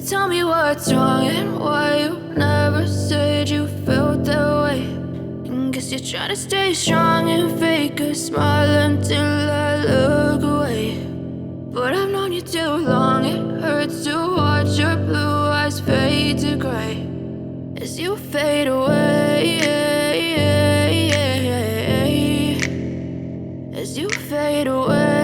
Tell me what's wrong and why you never said you felt that way. And guess you're trying to stay strong and fake a smile until I look away. But I've known you too long, it hurts to watch your blue eyes fade to gray as you fade away, as you fade away.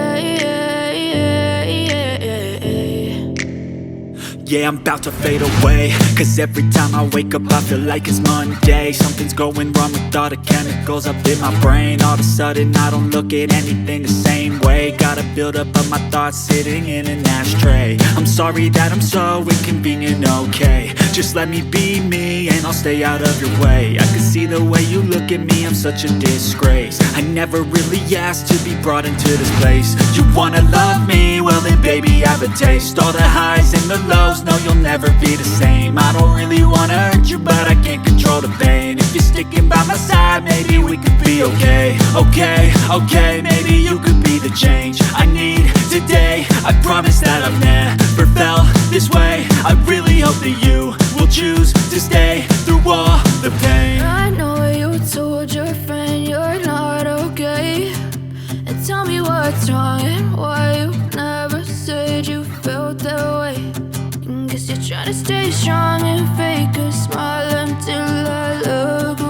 Yeah, I'm about to fade away, cause every time I wake up I feel like it's Monday. Something's going wrong with all the chemicals up in my brain. All of a sudden I don't look at anything the same way. Gotta build up of my thoughts sitting in an ashtray. I'm sorry that I'm so inconvenient, okay. Just let me be me and I'll stay out of your way. I can see the way you look at me, I'm such a disgrace. I never really asked to be brought into this place. You wanna love me? Well then baby I have a taste. All the highs and the lows, no you'll never be the same. I don't really wanna hurt you but I can't control the pain. If you're sticking by my side maybe we could be okay. Okay, maybe you could be the change I need today. I promise that I've never felt this way. I really hope that you will choose to stay through all the pain. I know you told your friend you're not okay. And tell me what's wrong and why you never said you felt that way. And guess you're trying to stay strong and fake a smile until I look